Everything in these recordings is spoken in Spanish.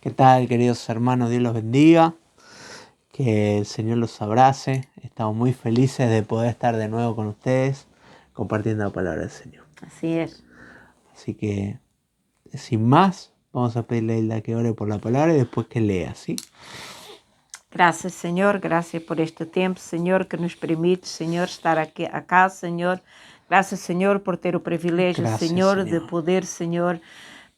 ¿Qué tal, queridos hermanos? Dios los bendiga, que el Señor los abrace. Estamos muy felices de poder estar de nuevo con ustedes compartiendo la palabra del Señor. Así es. Así que, sin más, vamos a pedirle a Hilda que ore por la palabra y después que lea, ¿sí? Graças, Senhor, graças por este tempo, Senhor, que nos permite, Senhor, estar aqui acá, Senhor. Graças, Senhor, por ter o privilégio, Gracias, Senhor, Señor. de poder, Senhor,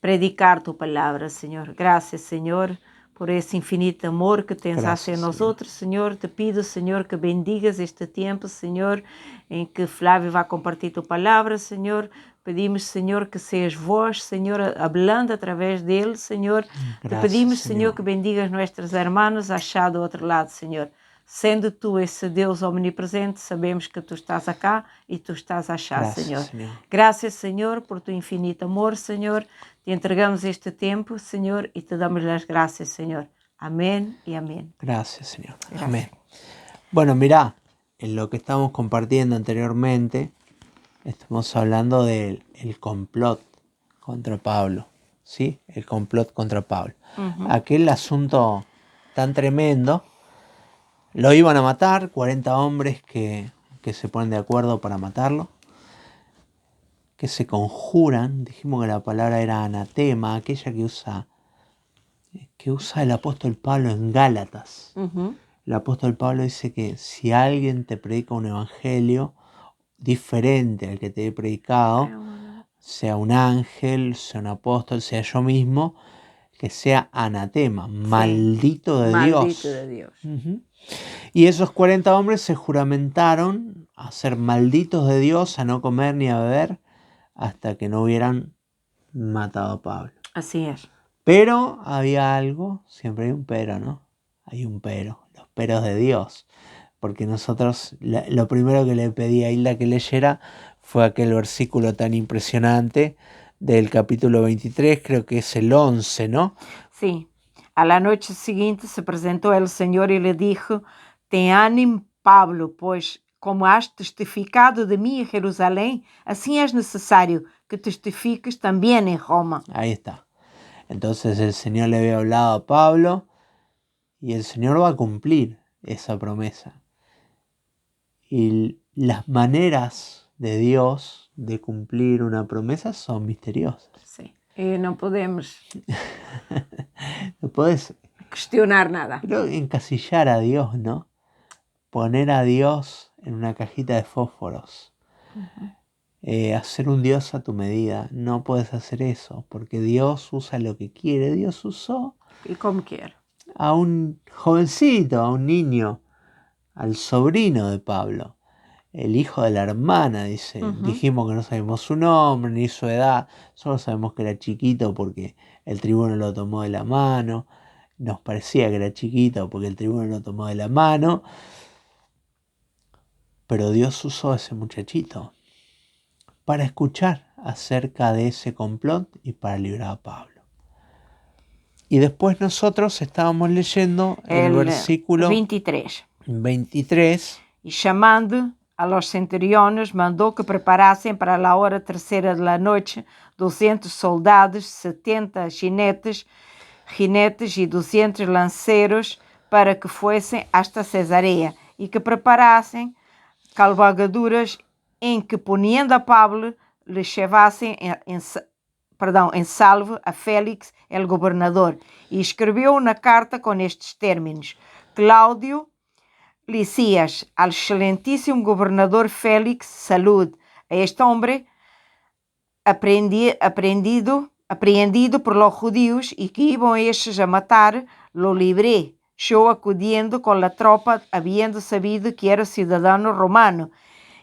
predicar tu palavra, Senhor. Graças, Senhor, por esse infinito amor que tens hacia Gracias, nós Señor. outros, Senhor. Te pido, Senhor, que bendigas este tempo, Senhor, em que Flávio vai compartilhar tua palavra, Senhor. Pedimos, Senhor, que seas vós, Senhor, hablando através dele, Senhor. Te Gracias, pedimos, Senhor, Señor. que bendigas nuestros hermanos achados do outro lado, Senhor. Sendo tu esse Deus omnipresente, sabemos que tu estás acá e tu estás a achar, Gracias, Senhor. Señor. Graças, Senhor, por tu infinito amor, Senhor. Te entregamos este tempo, Senhor, e te damos as graças, Senhor. Amén y amén. Gracias, Señor. Gracias. Amén. Bueno, mirá, en lo que estamos compartiendo anteriormente, estamos hablando del complot contra Pablo, ¿sí? El complot contra Pablo. Aquel asunto tan tremendo, lo iban a matar, 40 hombres que se ponen de acuerdo para matarlo, que se conjuran, dijimos que la palabra era anatema, aquella que usa el apóstol Pablo en Gálatas. El apóstol Pablo dice que si alguien te predica un evangelio diferente al que te he predicado, sea un ángel, sea un apóstol, sea yo mismo, que sea anatema, maldito de Dios. Maldito de Dios. Y esos 40 hombres se juramentaron a ser malditos de Dios, a no comer ni a beber, hasta que no hubieran matado a Pablo. Así es. Pero había algo, siempre hay un pero, ¿no? Hay un pero, los peros de Dios. Porque nosotros, lo primero que le pedí a Hilda que leyera fue aquel versículo tan impresionante del capítulo 23, creo que es el 11, ¿no? Sí. A la noche siguiente se presentó el Señor y le dijo: Ten ánimo, Pablo, pues como has testificado de mí en Jerusalén, así es necesario que testifiques también en Roma. Ahí está. Entonces el Señor le había hablado a Pablo y el Señor va a cumplir esa promesa. Y las maneras de Dios de cumplir una promesa son misteriosas. Sí. Y no podemos No puedes cuestionar nada. encasillar a Dios, ¿no? Poner a Dios en una cajita de fósforos. Hacer un Dios a tu medida. No puedes hacer eso, porque Dios usa lo que quiere. Dios usó Y como quiera. a un jovencito, a un niño, al sobrino de Pablo, el hijo de la hermana, dice. Dijimos que no sabemos su nombre ni su edad, solo sabemos que era chiquito porque el tribuno lo tomó de la mano. Nos parecía que era chiquito porque el tribuno lo tomó de la mano, pero Dios usó a ese muchachito para escuchar acerca de ese complot y para librar a Pablo. Y después nosotros estábamos leyendo el versículo 23. Y llamando a los centuriones, mandó que preparasen para la hora tercera de la noche 200 soldados, 70 jinetes y 200 lanceros para que fuesen hasta Cesarea y que preparasen cabalgaduras em que, poniendo a Pablo, le llevassem em salvo a Félix, el gobernador, e escreveu na carta com estes términos: Cláudio Licias, al excelentíssimo gobernador Félix, salud. A este hombre apreendido por los judíos y que iban estos a matar, lo libré, yo acudiendo con la tropa, habiendo sabido que era ciudadano romano.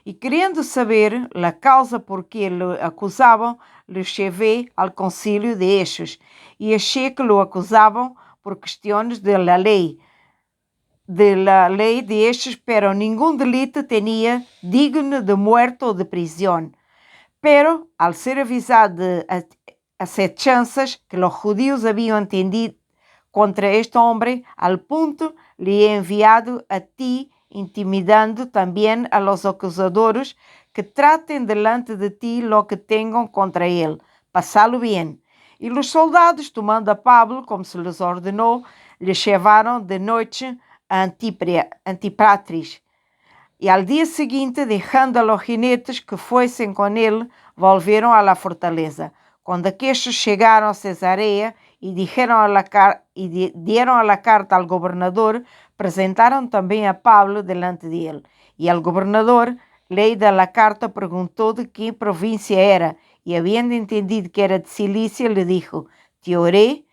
E querendo saber a causa por que lo acusavam, lo llevé ao concílio de estes, e achei que lo acusavam por questões de la lei de estes, pero ningún delito tenía digno de muerte ou de prisão. Pero, al ser avisado de acechanzas que los judíos habían entendido contra este hombre, al punto le he enviado a ti, intimidando también a los acusadores que traten delante de ti lo que tengan contra él, pasalo bien. E os soldados, tomando a Pablo, como se lhes ordenou, lhe levaram de noite a Antipatris. E al dia seguinte, deixando a los jinetes que fossem com ele, volveram à fortaleza. Quando aquestes chegaram a Cesareia e dieron a la carta al gobernador, presentaram também a Pablo delante de ele. E el gobernador, leída la carta, perguntou de que província era, e havendo entendido que era de Cilícia, lhe dijo: te oiré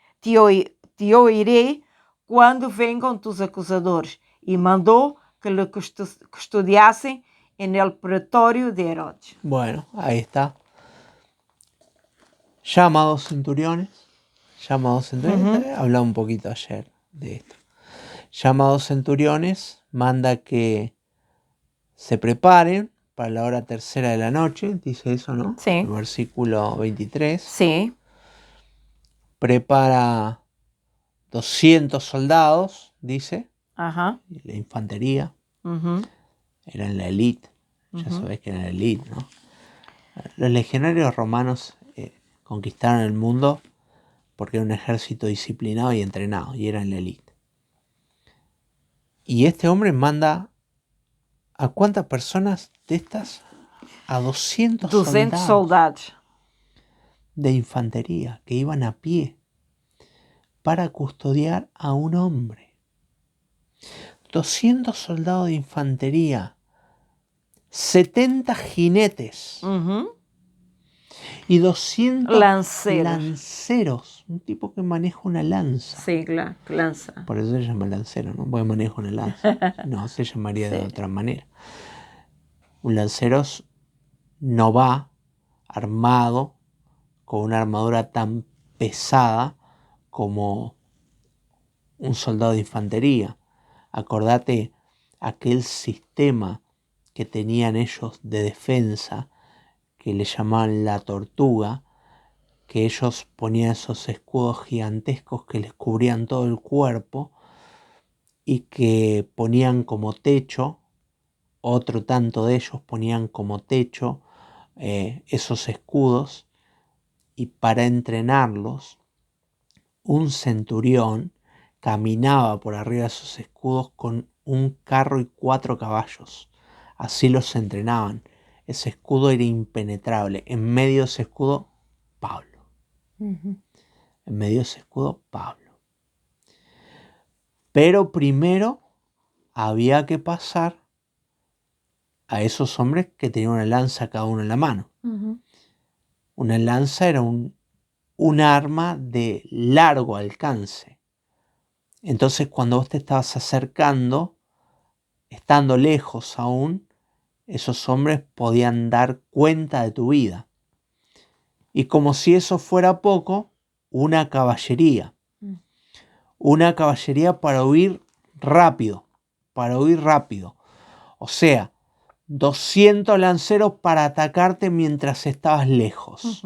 quando vengan tus acusadores. E mandou que le custodiasen en el pretorio de Herodes. Bueno, ahí está. Llama a 2 centuriones. Hablaba un poquito ayer de esto. Llama a 2 centuriones, manda que se preparen para la hora tercera de la noche, dice eso, ¿no? Sí. El versículo 23. Sí. Prepara 200 soldados, dice, Ajá. la infantería. Uhum. Eran la élite, ya sabés que eran la élite, ¿no? Los legionarios romanos conquistaron el mundo porque era un ejército disciplinado y entrenado, y eran la élite. Y este hombre manda ¿a cuántas personas de estas? A 200 soldados de infantería que iban a pie para custodiar a un hombre. 200 soldados de infantería, 70 jinetes y 200 lanceros. Un tipo que maneja una lanza. Sí, lanza. Por eso se llama lancero, ¿no? Porque maneja una lanza. No, se llamaría de otra manera. Un lancero no va armado con una armadura tan pesada como un soldado de infantería. Acordate aquel sistema que tenían ellos de defensa que le llamaban la tortuga, que ellos ponían esos escudos gigantescos que les cubrían todo el cuerpo y que ponían como techo, otro tanto de ellos ponían como techo esos escudos, y para entrenarlos un centurión caminaba por arriba de esos escudos con un carro y 4 caballos. Así los entrenaban. Ese escudo era impenetrable. En medio de ese escudo, Pablo. En medio de ese escudo, Pablo. Pero primero había que pasar a esos hombres que tenían una lanza cada uno en la mano. Una lanza era un arma de largo alcance. Entonces, cuando vos te estabas acercando, estando lejos aún, esos hombres podían dar cuenta de tu vida. Y como si eso fuera poco, una caballería. Una caballería para huir rápido. O sea, 200 lanceros para atacarte mientras estabas lejos.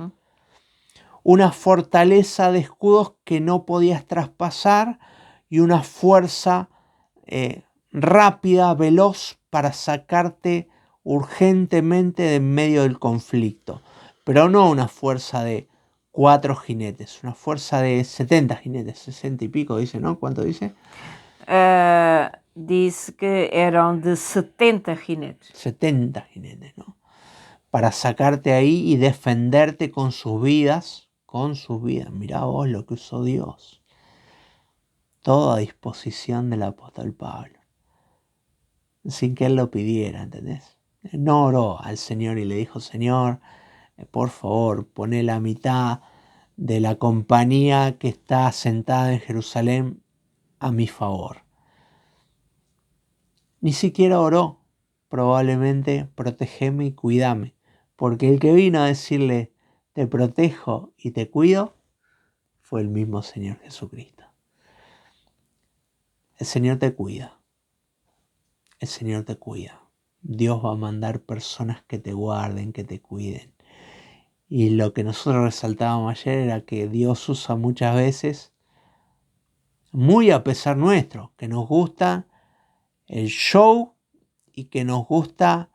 Una fortaleza de escudos que no podías traspasar y una fuerza rápida, veloz, para sacarte urgentemente de en medio del conflicto. Pero no una fuerza de 4 jinetes, una fuerza de 70 jinetes, 60 y pico dice, ¿no? ¿Cuánto dice? Dice que eran de 70 jinetes. 70 jinetes, ¿no? Para sacarte ahí y defenderte con sus vidas. Mirá vos lo que usó Dios. Todo a disposición del apóstol Pablo. Sin que él lo pidiera, ¿entendés? No oró al Señor y le dijo, Señor, por favor, poné la mitad de la compañía que está sentada en Jerusalén a mi favor. Ni siquiera oró, probablemente, protégeme y cuídame, porque el que vino a decirle, te protejo y te cuido, fue el mismo Señor Jesucristo. El Señor te cuida. El Señor te cuida. Dios va a mandar personas que te guarden, que te cuiden. Y lo que nosotros resaltábamos ayer era que Dios usa muchas veces, muy a pesar nuestro, que nos gusta el show y que nos gusta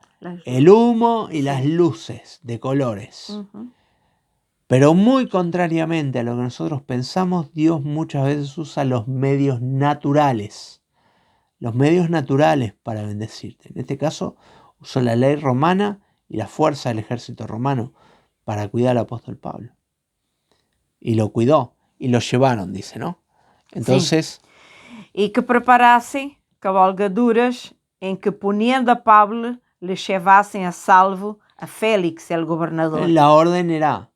el humo y las luces de colores. Pero muy contrariamente a lo que nosotros pensamos, Dios muchas veces usa los medios naturales para bendecirte. En este caso, usó la ley romana y la fuerza del ejército romano para cuidar al apóstol Pablo. Y lo cuidó, y lo llevaron, dice, ¿no? Entonces, E que preparassem cavalgaduras em que, poniendo a Pablo, le llevassem a salvo a Félix, el gobernador. la orden era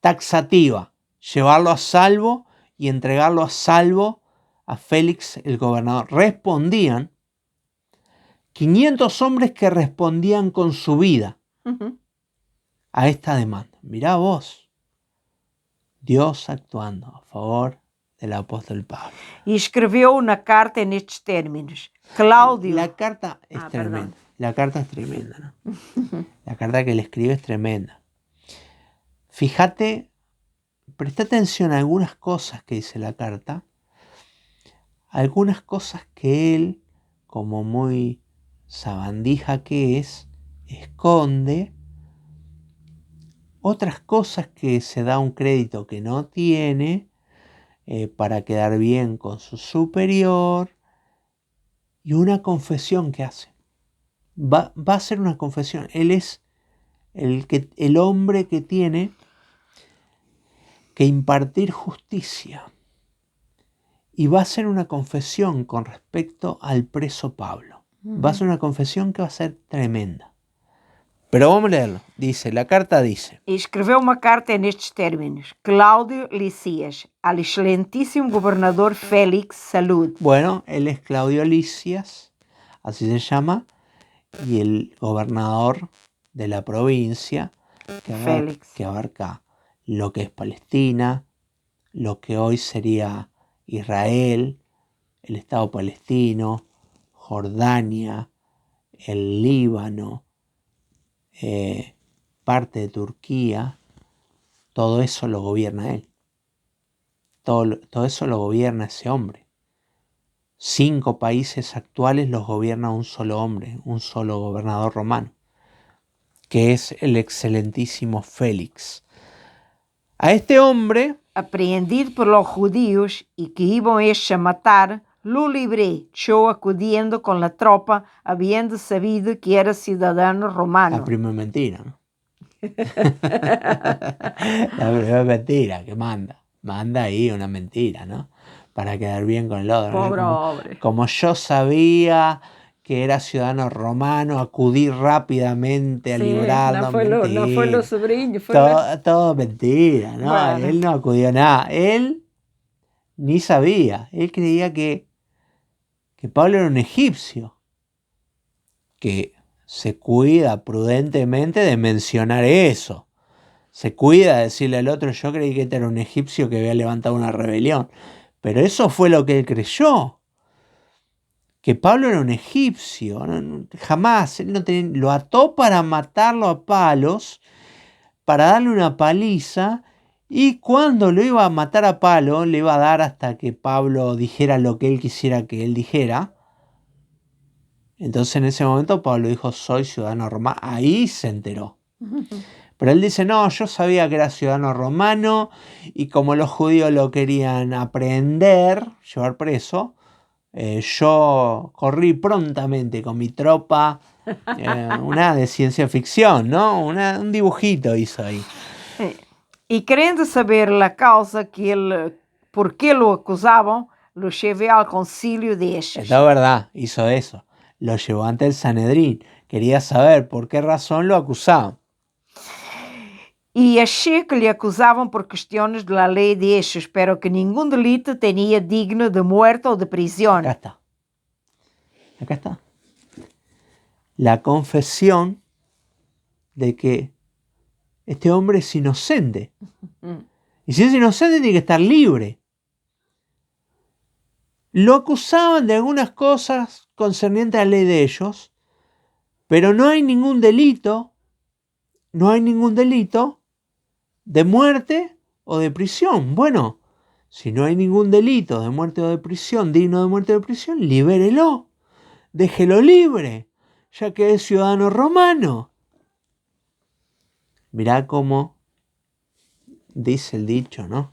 taxativa, llevarlo a salvo y entregarlo a salvo a Félix, el gobernador. Respondían 500 hombres que respondían con su vida a esta demanda. Mirá vos, Dios actuando a favor del apóstol Pablo. E escreveu na carta nestes términos: Cláudio. La carta es tremenda. La carta es tremenda, ¿no? La carta que le escribe es tremenda. Fíjate, presta atención a algunas cosas que dice la carta. Algunas cosas que él, como muy sabandija que es, esconde. Otras cosas que se da un crédito que no tiene para quedar bien con su superior. Y una confesión que hace. Va a hacer una confesión. Él es el hombre que tiene que impartir justicia. Y va a hacer una confesión con respecto al preso Pablo. Va a ser una confesión que va a ser tremenda. Pero vamos a leerlo. Dice, la carta dice. E escreveu uma carta nestes términos: Cláudio Licias, al excelentíssimo governador Félix, saúde. Bueno, él es Claudio Licias, así se llama, y el gobernador de la provincia que abarca lo que es Palestina, lo que hoy sería Israel, el Estado palestino, Jordania, el Líbano, parte de Turquía. Todo eso lo gobierna él. Todo eso lo gobierna ese hombre. 5 países actuales los gobierna un solo hombre, un solo gobernador romano, que es el excelentísimo Félix. A este hombre, apreendido por los judíos y que iban estos a matar, lo libré, yo acudiendo con la tropa, habiendo sabido que era ciudadano romano. la primera mentira, ¿no? La primera mentira que manda ahí una mentira, ¿no? Para quedar bien con el otro. Pobre hombre. Como yo sabía que era ciudadano romano, acudí rápidamente a librarlo. No fue lo sobrinho, fue todo mentira, ¿no? Bueno. Él no acudió a nada. Él ni sabía. Él creía que Pablo era un egipcio. Que se cuida prudentemente de mencionar eso. Se cuida de decirle al otro, yo creí que este era un egipcio que había levantado una rebelión. Pero eso fue lo que él creyó. Que Pablo era un egipcio. Jamás. Él lo ató para matarlo a palos, para darle una paliza. Y cuando lo iba a matar a palo, le iba a dar hasta que Pablo dijera lo que él quisiera que él dijera. Entonces en ese momento Pablo dijo, soy ciudadano romano. Ahí se enteró. Pero él dice, no, yo sabía que era ciudadano romano y como los judíos lo querían aprehender, llevar preso, yo corrí prontamente con mi tropa, una de ciencia ficción, ¿no? Un dibujito hizo ahí. Y queriendo saber la causa por qué lo acusaban, lo llevé al concilio de ellos. Esto es verdad, hizo eso. Lo llevó ante el Sanedrín. Quería saber por qué razón lo acusaban. E achei que lhe acusavam por questões da lei de ellos, pero que ningún delito tenía digno de muerte o de prisión. Acá está. La confesión de que este hombre es inocente. Y si es inocente tiene que estar libre. Lo acusaban de algunas cosas concernientes a la ley de ellos, pero no hay ningún delito de muerte o de prisión. Bueno, si no hay ningún delito de muerte o de prisión, digno de muerte o de prisión, libérelo, déjelo libre, ya que es ciudadano romano. Mirá cómo dice el dicho, ¿no?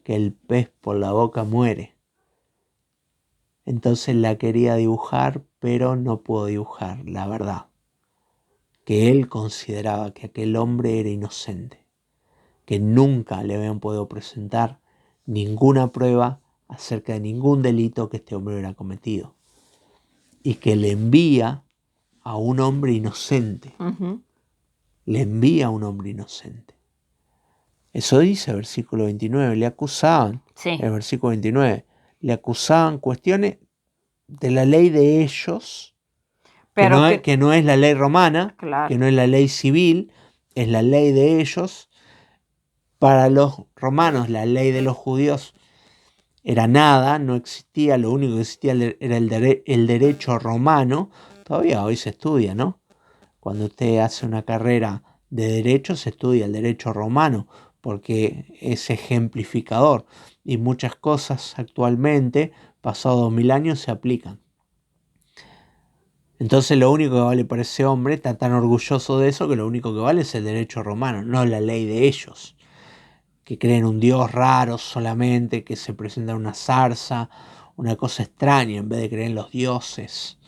Que el pez por la boca muere. Entonces la quería dibujar, pero no pudo dibujar la verdad. Que él consideraba que aquel hombre era inocente. Que nunca le habían podido presentar ninguna prueba acerca de ningún delito que este hombre hubiera cometido. Y que le envía a un hombre inocente. Uhum. Le envía a un hombre inocente. Eso dice el versículo 29. Le acusaban, Sim. el versículo 29, le acusaban cuestiones de la ley de ellos, Pero que no es la ley romana, claro. que no es la ley civil, es la ley de ellos. Para los romanos la ley de los judíos era nada, no existía, lo único que existía era el derecho romano. Todavía hoy se estudia, ¿no? Cuando usted hace una carrera de derecho se estudia el derecho romano porque es ejemplificador y muchas cosas actualmente, pasados 2000 años, se aplican. Entonces lo único que vale para ese hombre está tan orgulloso de eso que lo único que vale es el derecho romano, no la ley de ellos, que creen un Dios raro solamente, que se presenta una zarza, una cosa extraña, en vez de creer en los dioses,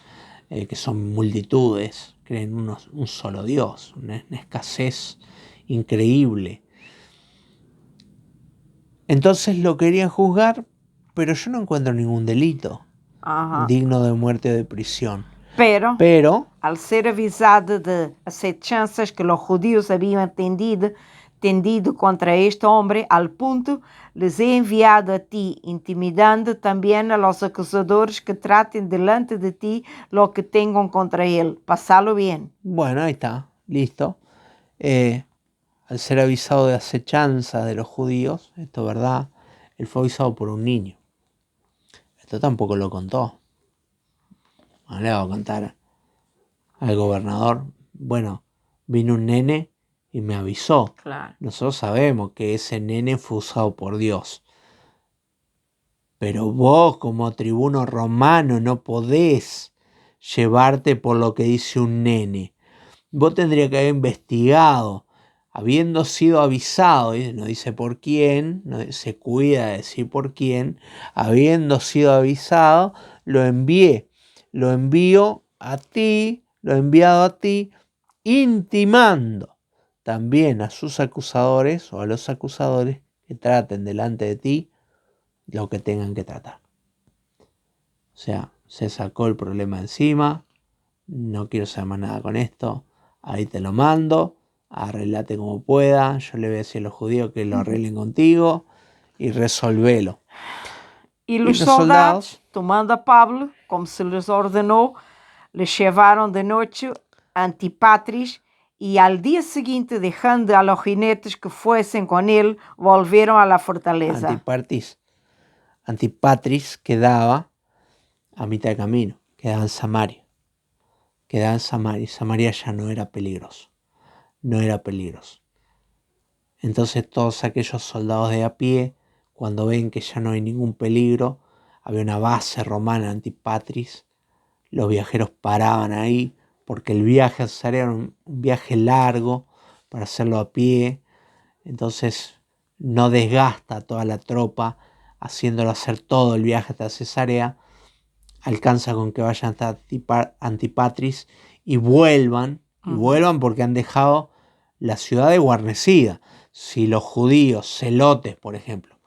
que son multitudes, creen un solo Dios, una escasez increíble. Entonces lo querían juzgar, pero yo no encuentro ningún delito Aham. digno de muerte o de prisión. Pero, Pero, al ser avisado de acechanzas que los judíos habían tendido contra este hombre, al punto les he enviado a ti, intimidando también a los acusadores que traten delante de ti lo que tengan contra él. Pasalo bien. bueno, ahí está, listo. Al ser avisado de acechanza de los judíos, esto es verdad, él fue avisado por un niño. Esto tampoco lo contó. No le va a contar al gobernador, bueno, vino un nene y me avisó. Claro. Nosotros sabemos que ese nene fue usado por Dios. Pero vos, como tribuno romano, no podés llevarte por lo que dice un nene. Vos tendrías que haber investigado, habiendo sido avisado, no dice por quién, no se cuida de decir por quién, habiendo sido avisado, lo envío a ti, lo he enviado a ti, intimando también a sus acusadores o a los acusadores que traten delante de ti lo que tengan que tratar. O sea, se sacó el problema encima, no quiero saber más nada con esto, ahí te lo mando, arreglate como pueda, yo le voy a decir a los judíos que lo arreglen contigo y resolvelo. E Y os los soldados, soldados, tomando a Pablo, como se les ordenou, le llevaron de noche a Antipatris y al día siguiente, dejando a los jinetes que fuesen con él, volvieron a la fortaleza. Antipatris quedaba a mitad de camino, quedaba en Samaria. Samaria ya no era peligroso, Entonces todos aquellos soldados de a pie, cuando ven que ya no hay ningún peligro, había una base romana en Antipatris, los viajeros paraban ahí, porque el viaje a Cesarea era un viaje largo para hacerlo a pie, entonces no desgasta a toda la tropa haciéndolo hacer todo el viaje hasta Cesarea, alcanza con que vayan hasta Antipatris y vuelvan porque han dejado la ciudad de guarnecida. Si los judíos, celotes, por ejemplo,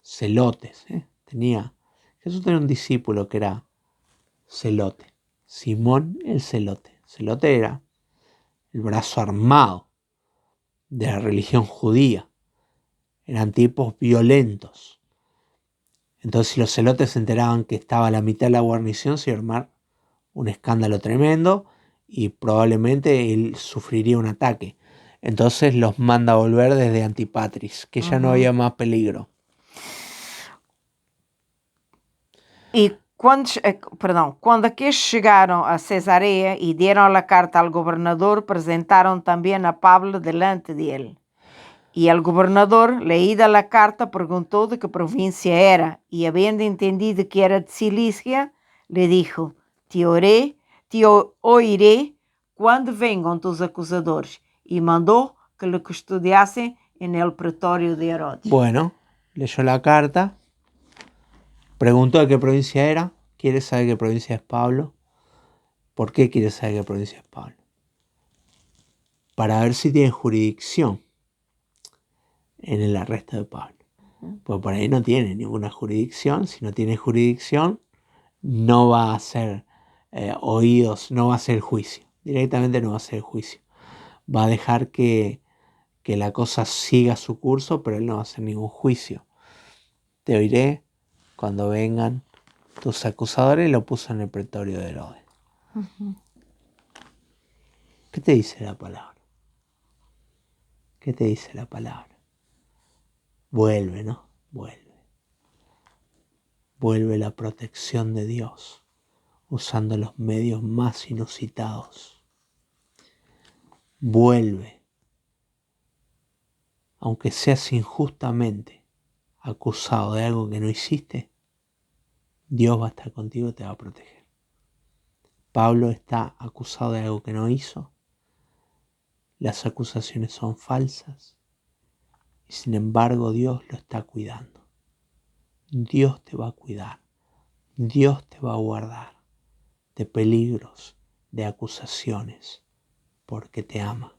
Jesús tenía un discípulo que era celote, Simón el celote. Celote era el brazo armado de la religión judía. Eran tipos violentos. Entonces, si los celotes se enteraban que estaba a la mitad de la guarnición, se iba a armar un escándalo tremendo y probablemente él sufriría un ataque. Entonces los manda a volver desde Antipatris, que ya no había más peligro. E quando aqueles chegaram a Cesareia e deram a carta ao governador, apresentaram também a Pablo delante dele. E o governador, leída a carta, perguntou de que província era, e havendo entendido que era de Cilícia, lhe dijo: te oiré quando venham tus acusadores. E mandou que lhe custodiassem en el pretorio de Herodes. Bueno, leyó la carta, preguntó de qué provincia era, quiere saber qué provincia es Pablo. ¿Por qué quiere saber qué provincia es Pablo? Para ver si tiene jurisdicción en el arresto de Pablo. Pues por ahí no tiene ninguna jurisdicción. Si no tiene jurisdicción, no va a ser oídos, no va a ser juicio. Directamente no va a ser juicio. Va a dejar que la cosa siga su curso, pero él no va a hacer ningún juicio. Te oiré cuando vengan tus acusadores, y lo puso en el pretorio de Herodes. ¿Qué te dice la palabra? ¿Qué te dice la palabra? Vuelve, ¿no? Vuelve. Vuelve la protección de Dios, usando los medios más inusitados. Vuelve. Aunque seas injustamente acusado de algo que no hiciste, Dios va a estar contigo y te va a proteger. Pablo está acusado de algo que no hizo. Las acusaciones son falsas. Y sin embargo, Dios lo está cuidando. Dios te va a cuidar. Dios te va a guardar de peligros, de acusaciones, porque te ama.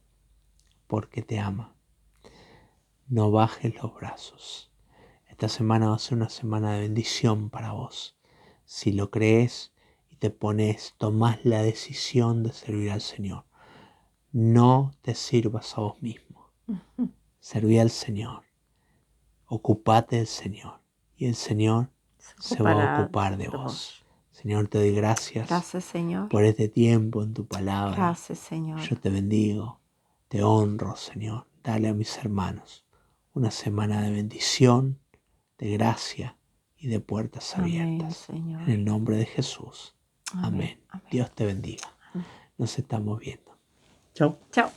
Porque te ama. No bajes los brazos. Esta semana va a ser una semana de bendición para vos. Si lo crees y te pones, tomás la decisión de servir al Señor. No te sirvas a vos mismo. Serví al Señor. Ocupate del Señor. Y el Señor se va a ocupar de vos. Señor, te doy gracias. Gracias, Señor. Por este tiempo en tu palabra. Gracias, Señor. Yo te bendigo. Te honro, Señor. Dale a mis hermanos una semana de bendición, de gracia y de puertas abiertas. Amén, Señor. En el nombre de Jesús. Amén. Amén. Amén. Dios te bendiga. Nos estamos viendo. Chao. Chao.